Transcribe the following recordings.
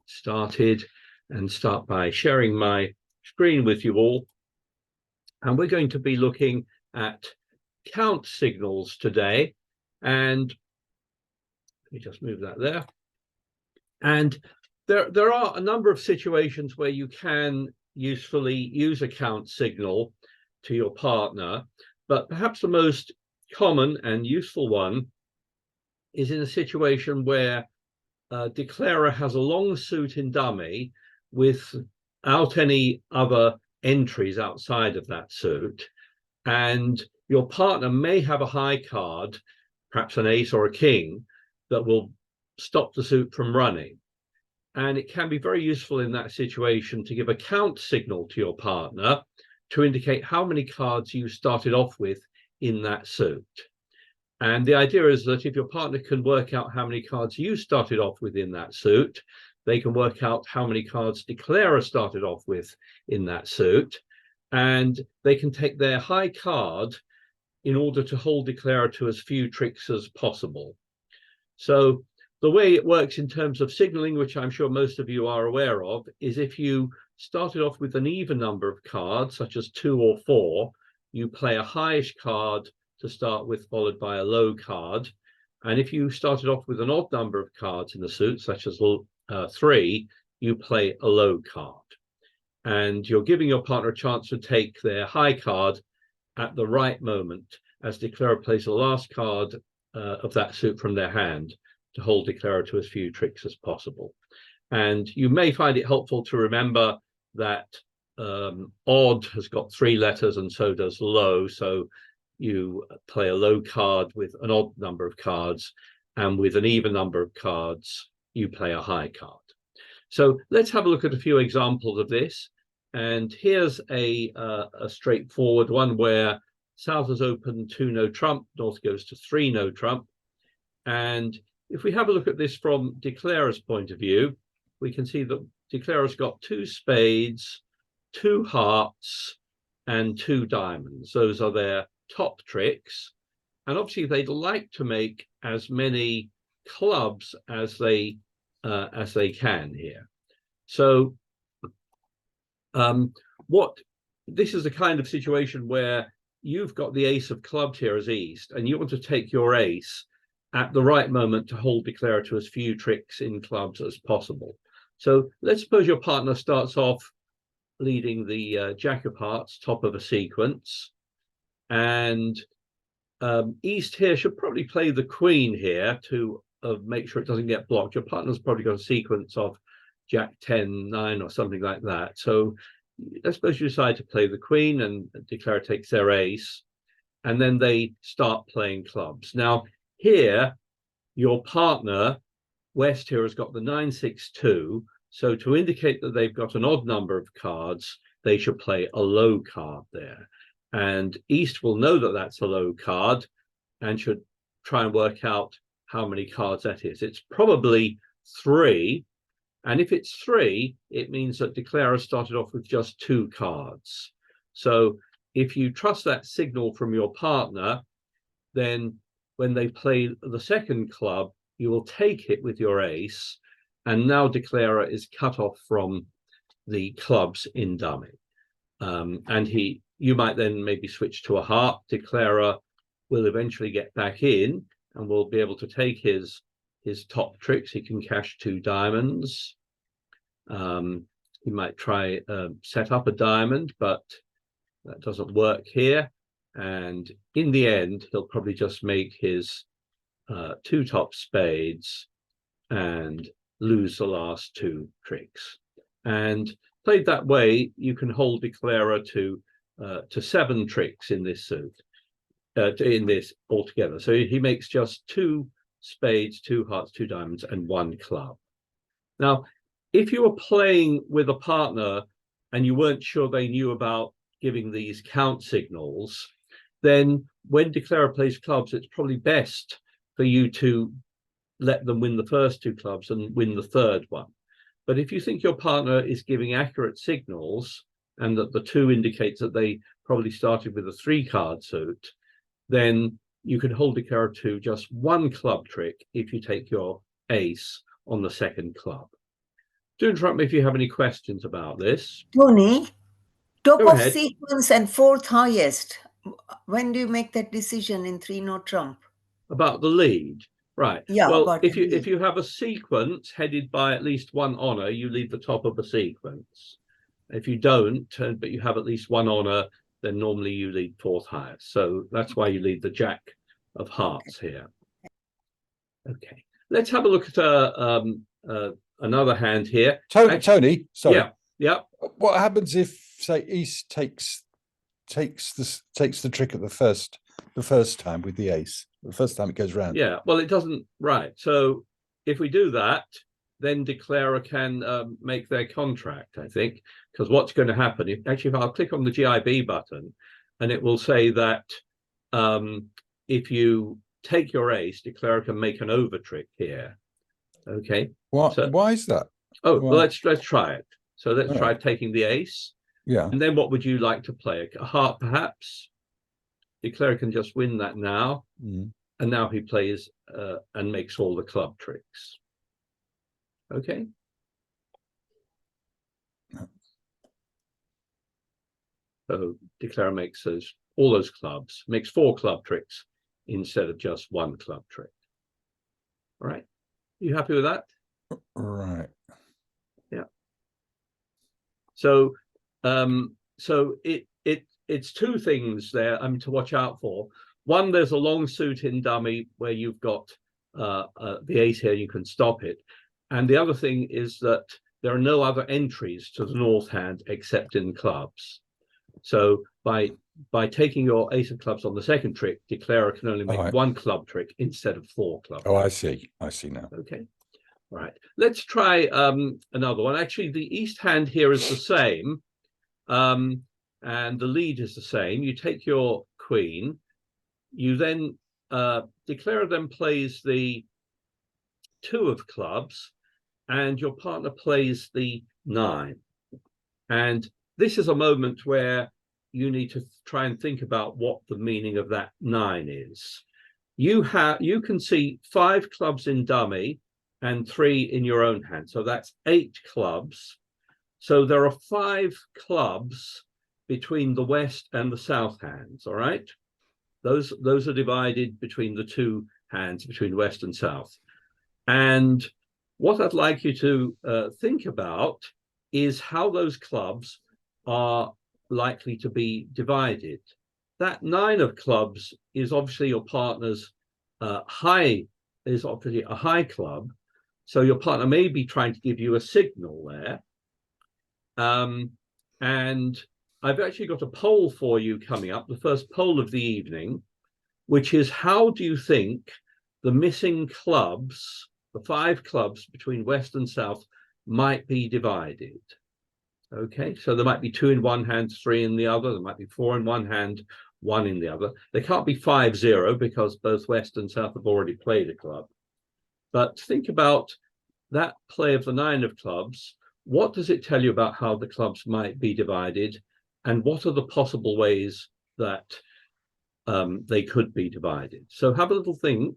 started and start by sharing my screen with you all. And we're going to be looking at count signals today. And let me just move that there. And there are a number of situations where you can usefully use a count signal to your partner, but perhaps the most common and useful one is in a situation where a declarer has a long suit in dummy without any other entries outside of that suit, and your partner may have a high card, perhaps an ace or a king, that will stop the suit from running. And it can be very useful in that situation to give a count signal to your partner to indicate how many cards you started off with in that suit. And the idea is that if your partner can work out how many cards you started off with in that suit, they can work out how many cards declarer started off with in that suit, and they can take their high card in order to hold declarer to as few tricks as possible. So the way it works in terms of signaling, which I'm sure most of you are aware of, is if you started off with an even number of cards, such as 2 or 4, you play a highish card to start with, followed by a low card. And if you started off with an odd number of cards in the suit, such as 3, you play a low card. And you're giving your partner a chance to take their high card at the right moment as declarer plays the last card of that suit from their hand to hold declarer to as few tricks as possible. And you may find it helpful to remember that odd has got 3 letters and so does low. So you play a low card with an odd number of cards, and with an even number of cards, you play a high card. So let's have a look at a few examples of this. And here's a straightforward one where South has opened 2 no trump, North goes to 3 no trump. And if we have a look at this from declarer's point of view, we can see that declarer's got 2 spades, 2 hearts, and 2 diamonds. Those are their top tricks. And obviously they'd like to make as many clubs as they can here. So this is the kind of situation where you've got the ace of clubs here as East, and you want to take your ace at the right moment to hold declarer to as few tricks in clubs as possible. So let's suppose your partner starts off leading the Jack of Hearts, top of a sequence, and East here should probably play the Queen here to make sure it doesn't get blocked. Your partner's probably got a sequence of Jack 10, 9 or something like that. So let's suppose you decide to play the Queen and declarer takes their ace, and then they start playing clubs. Now here, your partner, West here, has got the 9, 6, 2. So to indicate that they've got an odd number of cards, they should play a low card there. And East will know that that's a low card and should try and work out how many cards that is. It's probably 3. And if it's 3, it means that declarer started off with just 2 cards. So if you trust that signal from your partner, then when they play the second club, you will take it with your ace, and now declarer is cut off from the clubs in dummy. And you might then maybe switch to a heart. Declarer will eventually get back in and will be able to take his top tricks. He can cash 2 diamonds. He might try set up a diamond, but that doesn't work here. And in the end, he'll probably just make his 2 top spades and lose the last 2 tricks. And played that way, you can hold declarer to 7 tricks in this suit, in this altogether. So he makes just 2 spades, 2 hearts, 2 diamonds, and 1 club. Now, if you were playing with a partner and you weren't sure they knew about giving these count signals, then when declarer plays clubs, it's probably best for you to let them win the first 2 clubs and win the third one. But if you think your partner is giving accurate signals and that the 2 indicates that they probably started with a 3-card suit, then you can hold declarer to just 1 club trick if you take your ace on the second club. Do interrupt me if you have any questions about this. Tony, top Go of ahead. sequence and fourth highest. When do you make that decision in 3-note trump? About the lead. Right. Yeah, well, about if the lead. if you have a sequence headed by at least one honor, you leave the top of the sequence. If you don't, but you have at least one honor, then normally you lead fourth highest. So that's why you lead the Jack of Hearts here. Okay. Let's have a look at another hand here. Tony, sorry. Yeah. What happens if, say, East takes the trick at the first time with the ace? The first time it goes round. Yeah. Well, it doesn't. Right. So if we do that, then declarer can make their contract, I think, because what's going to happen, if I'll click on the GIB button, and it will say that if you take your ace, declarer can make an over trick here. Okay. Why is that? Oh, well, let's try it. So let's try right. Taking the ace. Yeah. And then what would you like to play? A heart, perhaps? Declarer can just win that now. Mm. And now he plays and makes all the club tricks. Okay. So declarer makes all those clubs, makes 4 club tricks instead of just 1 club trick. All right. You happy with that? Right. Yeah. So it's 2 things there to watch out for. One, there's a long suit in dummy where you've got the ace here, you can stop it. And the other thing is that there are no other entries to the north hand except in clubs. So by taking your ace of clubs on the second trick, declarer can only make 1 club trick instead of 4 club tricks. I see now. Okay. All right. Let's try another one. Actually, the east hand here is the same. And the lead is the same. You take your queen. You then declarer then plays the 2 of clubs, and your partner plays the 9. And this is a moment where you need to try and think about what the meaning of that 9 is. You can see 5 clubs in dummy and 3 in your own hand. So that's 8 clubs. So there are 5 clubs between the west and the south hands, all right? Those are divided between the 2 hands, between west and south. And what I'd like you to think about is how those clubs are likely to be divided. That 9 of clubs is obviously your partner's is obviously a high club. So your partner may be trying to give you a signal there. And I've actually got a poll for you coming up, the first poll of the evening, which is how do you think the missing clubs, the 5 clubs between west and south, might be divided? Okay, so there might be 2 in one hand, 3 in the other. There might be 4 in one hand, 1 in the other. They can't be 5-0 because both west and south have already played a club. But think about that play of the 9 of clubs. What does it tell you about how the clubs might be divided? And what are the possible ways that they could be divided? So have a little think.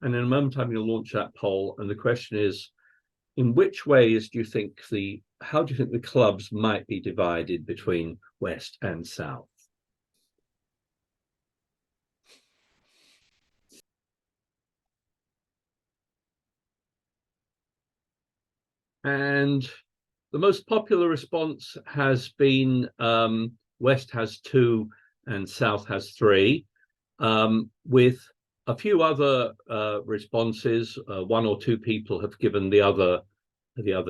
And in a moment, I'm going to launch that poll. And the question is, in which ways do you think how do you think the clubs might be divided between west and south? And the most popular response has been west has 2 and south has 3, with a few other responses. 1 or 2 people have given the other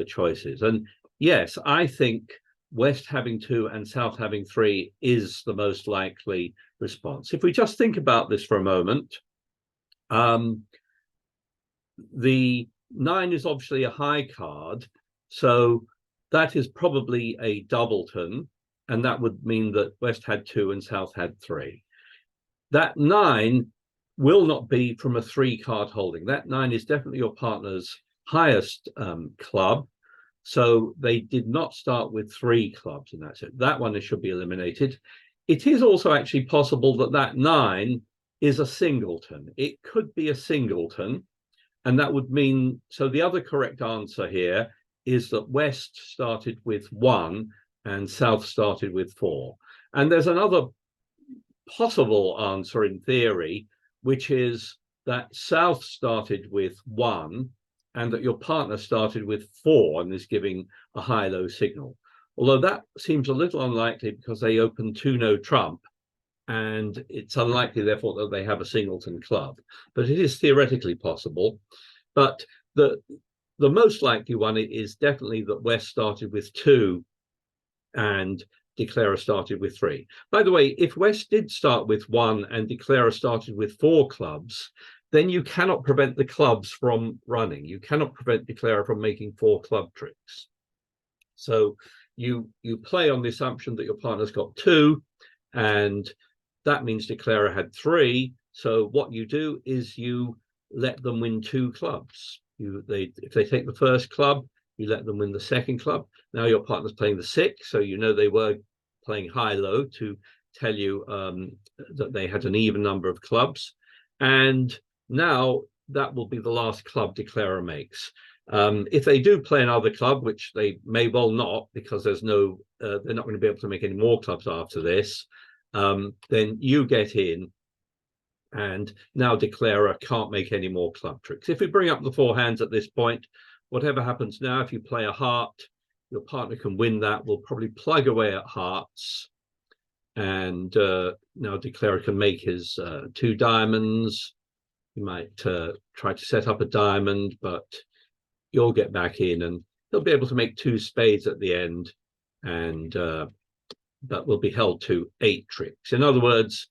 choices. And yes, I think west having 2 and south having 3 is the most likely response. If we just think about this for a moment, the 9 is obviously a high card, so that is probably a doubleton, and that would mean that west had 2 and south had 3. That 9 will not be from a 3 card holding. That 9 is definitely your partner's highest club, so they did not start with 3 clubs, and that's it. That one should be eliminated. It is also actually possible that that 9 is a singleton. It could be a singleton, and that would mean, so the other correct answer here is that West started with 1 and South started with 4. And there's another possible answer in theory, which is that South started with 1 and that your partner started with 4 and is giving a high-low signal. Although that seems a little unlikely because they open 2 no trump, and it's unlikely, therefore, that they have a singleton club. But it is theoretically possible. But the most likely one is definitely that West started with 2 and Declarer started with 3. By the way, if West did start with 1 and Declarer started with 4 clubs, then you cannot prevent the clubs from running. You cannot prevent Declarer from making 4 club tricks. So you play on the assumption that your partner's got 2, and that means Declarer had 3. So what you do is you let them win 2 clubs. If they take the first club, you let them win the second club. Now your partner's playing the 6, so you know they were playing high-low to tell you that they had an even number of clubs. And now that will be the last club Declarer makes. If they do play another club, which they may well not, because there's no, they're not going to be able to make any more clubs after this, then you get in, and now Declarer can't make any more club tricks. If we bring up the 4 hands at this point, whatever happens now, if you play a heart, your partner can win that. We'll probably plug away at hearts, and now Declarer can make his 2 diamonds. He might try to set up a diamond, but you'll get back in, and he'll be able to make 2 spades at the end, and that will be held to 8 tricks. In other words,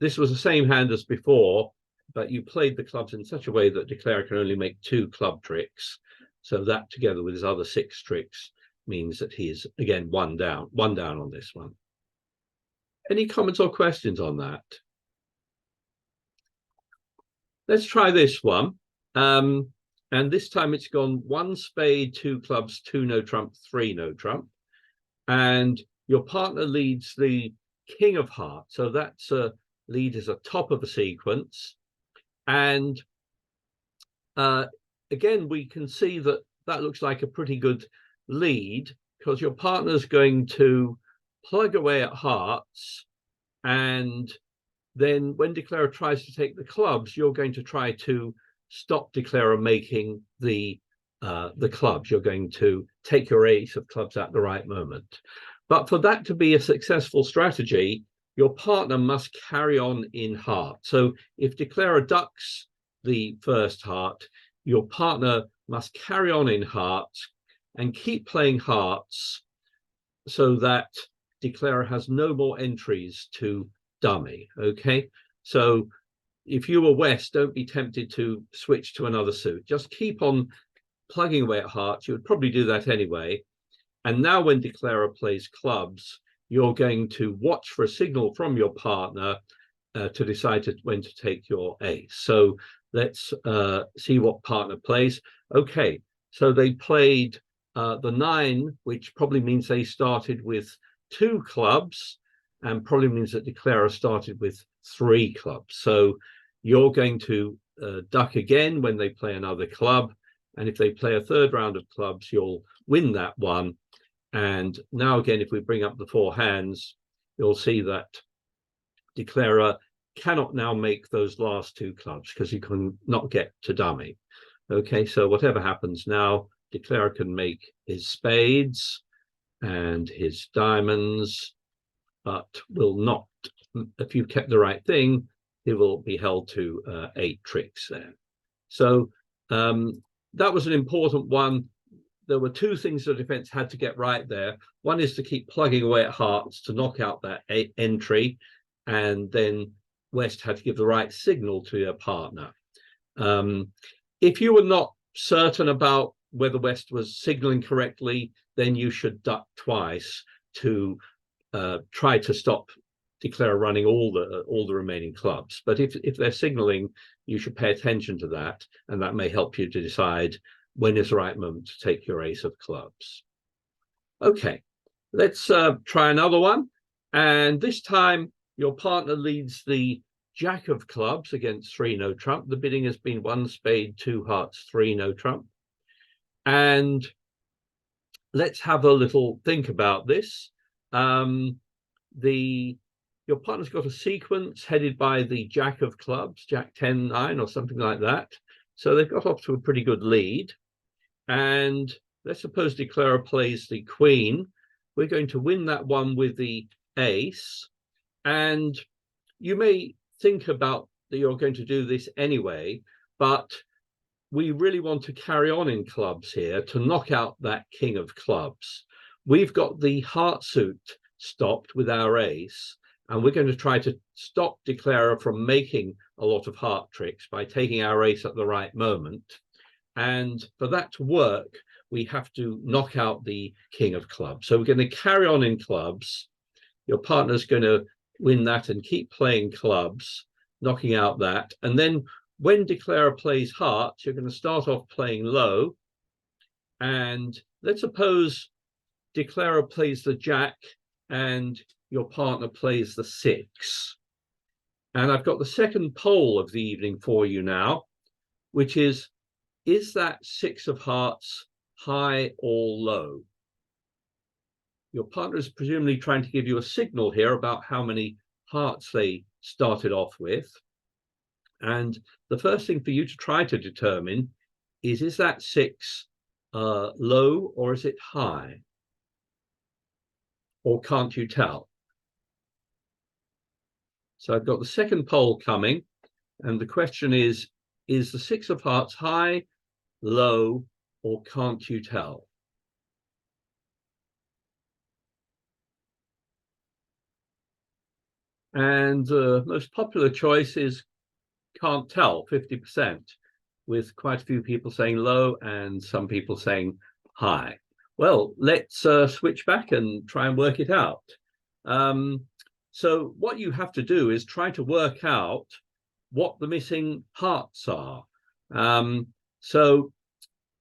this was the same hand as before, but you played the clubs in such a way that Declarer can only make 2 club tricks. So that, together with his other 6 tricks, means that he is again one down on this one. Any comments or questions on that? Let's try this one. And this time it's gone 1 spade, 2 clubs, 2 no trump, 3 no trump. And your partner leads the king of hearts. So that's lead is at top of the sequence. And again, we can see that that looks like a pretty good lead, because your partner's going to plug away at hearts, and then when Declarer tries to take the clubs, you're going to try to stop Declarer making the clubs. You're going to take your ace of clubs at the right moment. But for that to be a successful strategy, your partner must carry on in heart. So if Declarer ducks the first heart, your partner must carry on in hearts and keep playing hearts so that Declarer has no more entries to dummy. Okay, so if you were West, don't be tempted to switch to another suit. Just keep on plugging away at hearts. You would probably do that anyway. And now when Declarer plays clubs, you're going to watch for a signal from your partner to decide when to take your ace. So let's see what partner plays. Okay, so they played the 9, which probably means they started with 2 clubs, and probably means that Declarer started with 3 clubs. So you're going to duck again when they play another club, and if they play a 3rd round of clubs, you'll win that one. And now again, if we bring up the 4 hands, you'll see that Declarer cannot now make those last 2 clubs because he can not get to dummy. Okay, so whatever happens now, Declarer can make his spades and his diamonds, but will not, if you kept the right thing, he will be held to 8 tricks there. So that was an important one. There were 2 things the defense had to get right there. One is to keep plugging away at hearts to knock out that entry, and then West had to give the right signal to your partner. If you were not certain about whether West was signaling correctly, then you should duck twice to try to stop Declarer running all the remaining clubs. But if they're signaling, you should pay attention to that, and that may help you to decide when is the right moment to take your ace of clubs. Okay, let's try another one. And this time your partner leads the jack of clubs against 3 no trump. The bidding has been 1 spade, 2 hearts, 3 no trump. And let's have a little think about this. Your partner's got a sequence headed by the Jack of clubs, Jack 10-9 or something like that. So they've got off to a pretty good lead. And let's suppose declarer plays the queen. We're going to win that one with the ace. And you may think about that you're going to do this anyway, but we really want to carry on in clubs here to knock out that king of clubs. We've got the heart suit stopped with our ace, and we're going to try to stop declarer from making a lot of heart tricks by taking our ace at the right moment. And for that to work, we have to knock out the king of clubs. So we're going to carry on in clubs. Your partner's going to win that and keep playing clubs, knocking out that. And then when declarer plays hearts, you're going to start off playing low. And let's suppose declarer plays the jack and your partner plays the 6. And I've got the second poll of the evening for you now, which is that 6 of hearts high or low? Your partner is presumably trying to give you a signal here about how many hearts they started off with. And the first thing for you to try to determine is that 6 low or is it high? Or can't you tell? So I've got the second poll coming, and the question is the 6 of hearts high, low, or can't you tell? And the most popular choice is can't tell, 50%, with quite a few people saying low and some people saying high. Well, let's switch back and try and work it out. So what you have to do is try to work out what the missing hearts are. So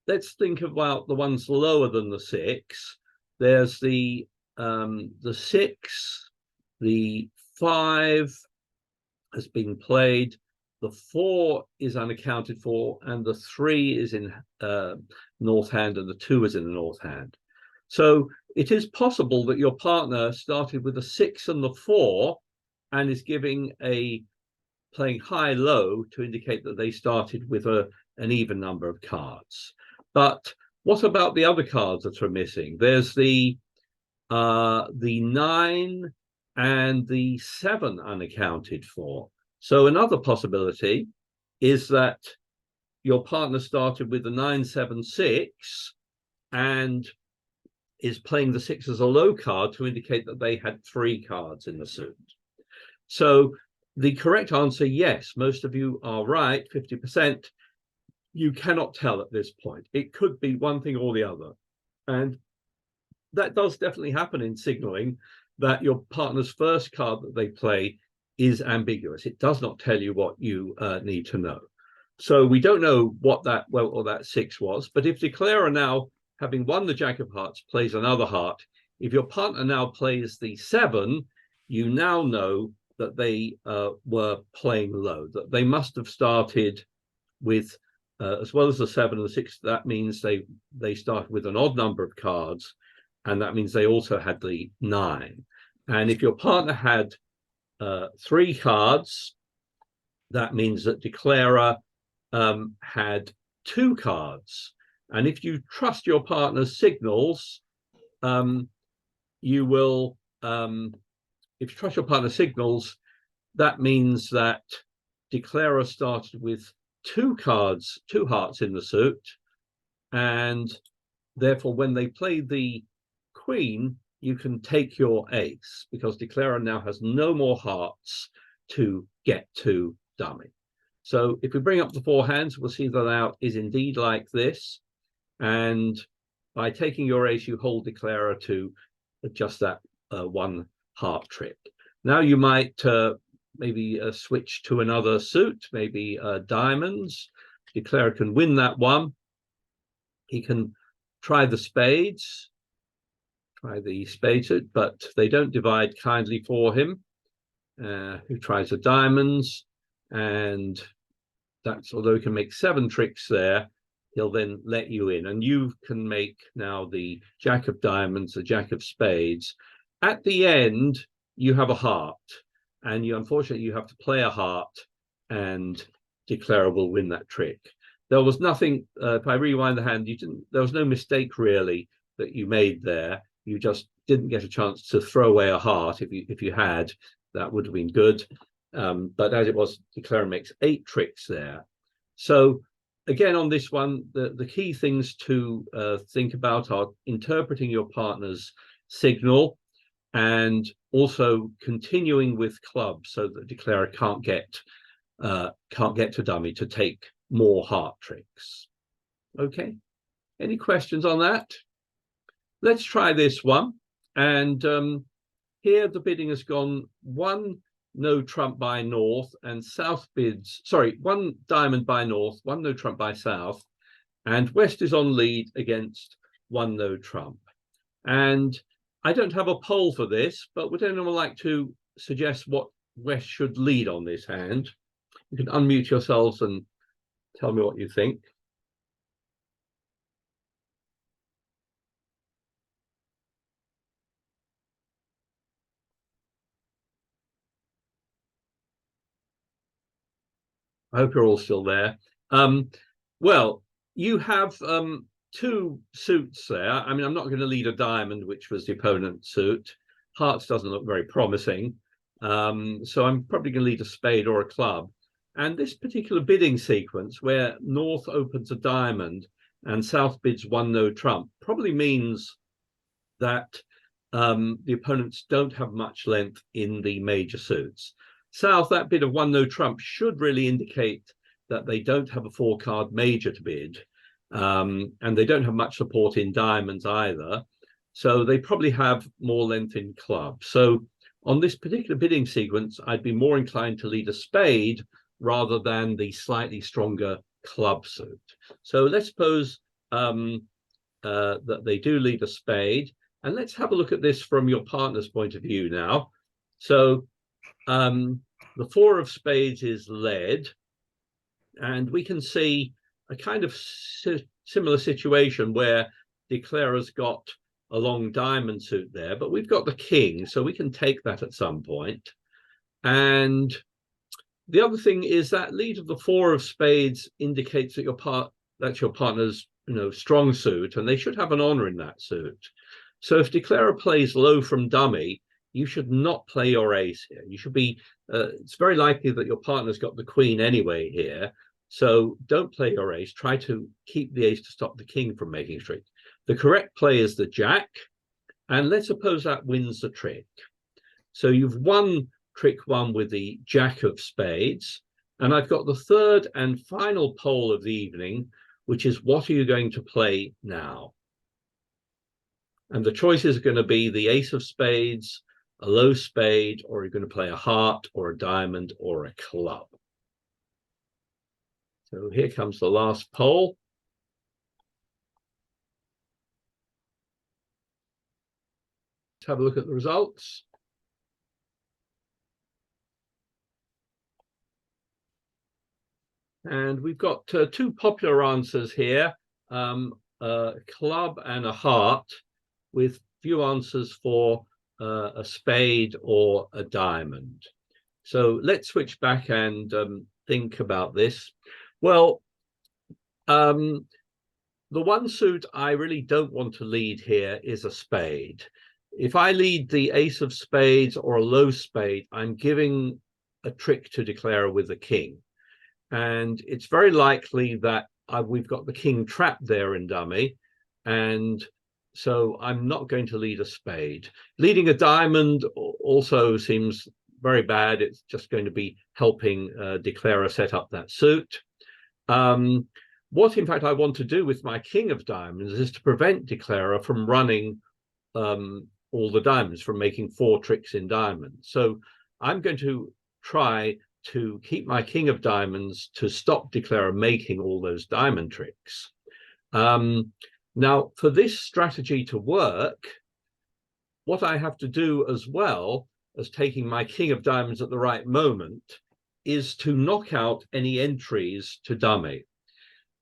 let's think about the ones lower than the 6. There's the 6, the 5 has been played, the 4 is unaccounted for, and the 3 is in north hand, and the 2 is in the north hand. So it is possible that your partner started with a 6 and the 4 and is giving playing high-low to indicate that they started with an even number of cards. But what about the other cards that are missing? There's the 9 and the 7 unaccounted for. So another possibility is that your partner started with the 9-7-6 and is playing the 6 as a low card to indicate that they had 3 cards in the suit. So the correct answer, yes, most of you are right, 50%. You cannot tell at this point. It could be one thing or the other. And that does definitely happen in signaling, that your partner's first card that they play is ambiguous. It does not tell you what you need to know. So we don't know what that 6 was, but if declarer now, having won the Jack of Hearts, plays another heart, if your partner now plays the 7, you now know that they were playing low, that they must have started with, as well as the 7 and the 6, that means they started with an odd number of cards, and that means they also had the 9. And if your partner had 3 cards, that means that declarer had 2 cards. And if you trust your partner's signals, you will, if you trust your partner's signals, that means that declarer started with 2 cards, 2 hearts in the suit. And therefore, when they play the queen, you can take your ace because declarer now has no more hearts to get to dummy. So if we bring up the 4 hands, we'll see that the layout is indeed like this. And by taking your ace, you hold declarer to just that 1 heart trick. Now you might maybe switch to another suit, maybe diamonds. Declarer can win that one. He can try the spades, but they don't divide kindly for him. Who tries the diamonds, and that's, although he can make 7 tricks there, he'll then let you in, and you can make now the Jack of diamonds, the Jack of spades. At the end, you have a heart, and unfortunately you have to play a heart, and declarer will win that trick. There was nothing, if I rewind the hand, there was no mistake really that you made there. You just didn't get a chance to throw away a heart. If you had, that would have been good. But as it was, declarer makes 8 tricks there. So again, on this one, the key things to think about are interpreting your partner's signal, and also continuing with clubs so that the declarer can't get to dummy to take more heart tricks. Okay, any questions on that? Let's try this one. And here the bidding has gone 1 no trump by north, and south bids, sorry, 1 diamond by north, 1 no trump by south, and west is on lead against 1 no trump. And I don't have a poll for this, but would anyone like to suggest what west should lead on this hand? You can unmute yourselves and tell me what you think. I hope you're all still there. Well, you have 2 suits there. I mean, I'm not going to lead a diamond, which was the opponent's suit. Hearts doesn't look very promising. So I'm probably going to lead a spade or a club. And this particular bidding sequence where north opens a diamond and south bids 1 no trump probably means that the opponents don't have much length in the major suits. South, that bid of 1 no trump should really indicate that they don't have a 4-card major to bid, and they don't have much support in diamonds either. So they probably have more length in clubs. So on this particular bidding sequence, I'd be more inclined to lead a spade rather than the slightly stronger club suit. So let's suppose that they do lead a spade. And let's have a look at this from your partner's point of view now. So the 4 of spades is led, and we can see a kind of similar situation where declarer's got a long diamond suit there, but we've got the king, so we can take that at some point. And the other thing is that lead of the 4 of spades indicates that that's your partner's strong suit, and they should have an honor in that suit. So if declarer plays low from dummy, you should not play your ace here. You should be, it's very likely that your partner's got the queen anyway here. So don't play your ace. Try to keep the ace to stop the king from making a trick. The correct play is the jack. And let's suppose that wins the trick. So you've won trick 1 with the jack of spades. And I've got the 3rd and final poll of the evening, which is what are you going to play now? And the choices are going to be the ace of spades, a low spade, or you're going to play a heart or a diamond or a club. So here comes the last poll. Let's have a look at the results. And we've got 2 popular answers here, a club and a heart, with few answers for a spade or a diamond. So let's switch back and think about this. Well, the one suit I really don't want to lead here is a spade. If I lead the ace of spades or a low spade, I'm giving a trick to declarer with the king. And it's very likely that we've got the king trapped there in dummy. And so I'm not going to lead a spade. Leading a diamond also seems very bad. It's just going to be helping declarer set up that suit. What, in fact, I want to do with my king of diamonds is to prevent declarer from running all the diamonds, from making 4 tricks in diamonds. So I'm going to try to keep my king of diamonds to stop declarer making all those diamond tricks. Now, for this strategy to work, what I have to do as well as taking my king of diamonds at the right moment is to knock out any entries to dummy.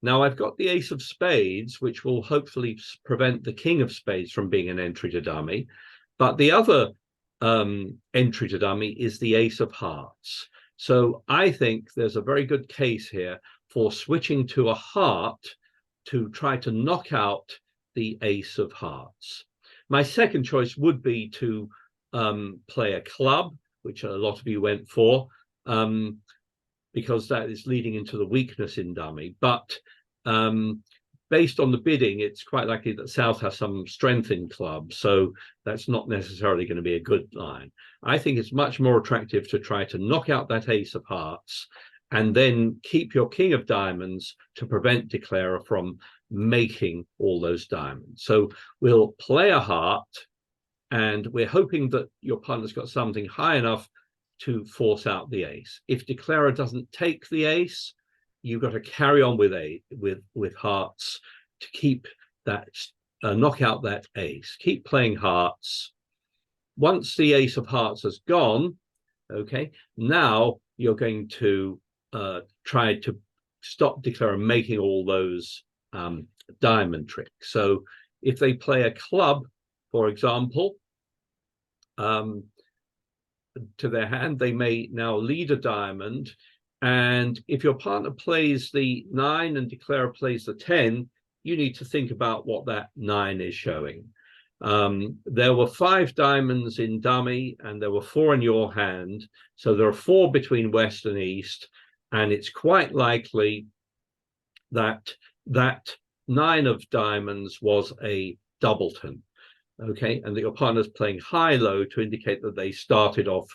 Now I've got the ace of spades, which will hopefully prevent the king of spades from being an entry to dummy. But the other entry to dummy is the ace of hearts. So I think there's a very good case here for switching to a heart to try to knock out the ace of hearts. My second choice would be to play a club, which a lot of you went for, because that is leading into the weakness in dummy. But based on the bidding, it's quite likely that South has some strength in club, so that's not necessarily going to be a good line. I think it's much more attractive to try to knock out that ace of hearts and then keep your king of diamonds to prevent Declarer from making all those diamonds. So we'll play a heart, and we're hoping that your partner's got something high enough to force out the ace. If Declarer doesn't take the ace, you've got to carry on with hearts to keep that, knock out that ace. Keep playing hearts. Once the ace of hearts has gone, okay, now you're going to try to stop Declarer making all those diamond tricks. So if they play a club, for example, to their hand, they may now lead a diamond. And if your partner plays the 9 and Declarer plays the 10, you need to think about what that 9 is showing. There were 5 diamonds in dummy and there were 4 in your hand. So there are 4 between West and East. And it's quite likely that that 9 of diamonds was a doubleton. Okay, and that your partner's playing high-low to indicate that they started off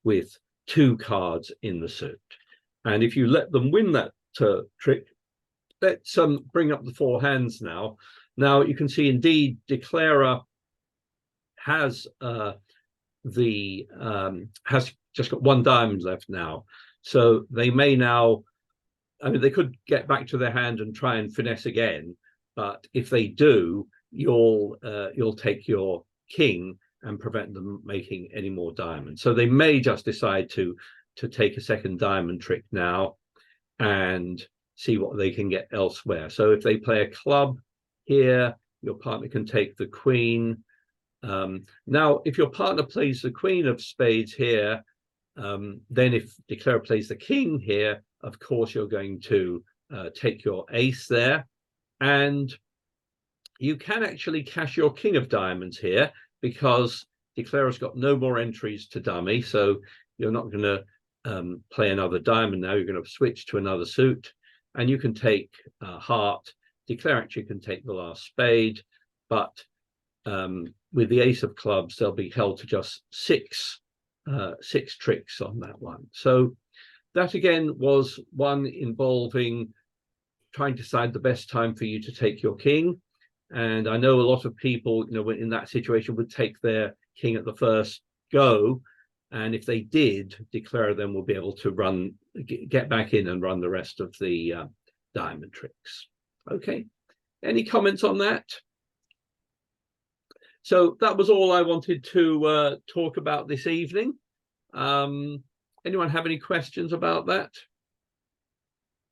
with 2 cards in the suit. And if you let them win that trick, let's bring up the 4 hands now. Now you can see indeed Declarer has has just got 1 diamond left now. So they may now, I mean, they could get back to their hand and try and finesse again. But if they do, you'll take your king and prevent them making any more diamonds. So they may just decide to take a second diamond trick now and see what they can get elsewhere. So if they play a club here, your partner can take the queen. Now, if your partner plays the queen of spades here, then if Declarer plays the king here, of course, you're going to take your ace there. And you can actually cash your king of diamonds here because Declarer's got no more entries to dummy. So you're not going to play another diamond now. You're going to switch to another suit. And you can take heart. Declarer actually can take the last spade. But with the ace of clubs, they'll be held to just 6 tricks on that one. So that again was one involving trying to decide the best time for you to take your king. And I know a lot of people, in that situation would take their king at the first go. And if they did, Declarer then will be able to get back in and run the rest of the diamond tricks. Okay, any comments on that? So that was all I wanted to talk about this evening. Anyone have any questions about that?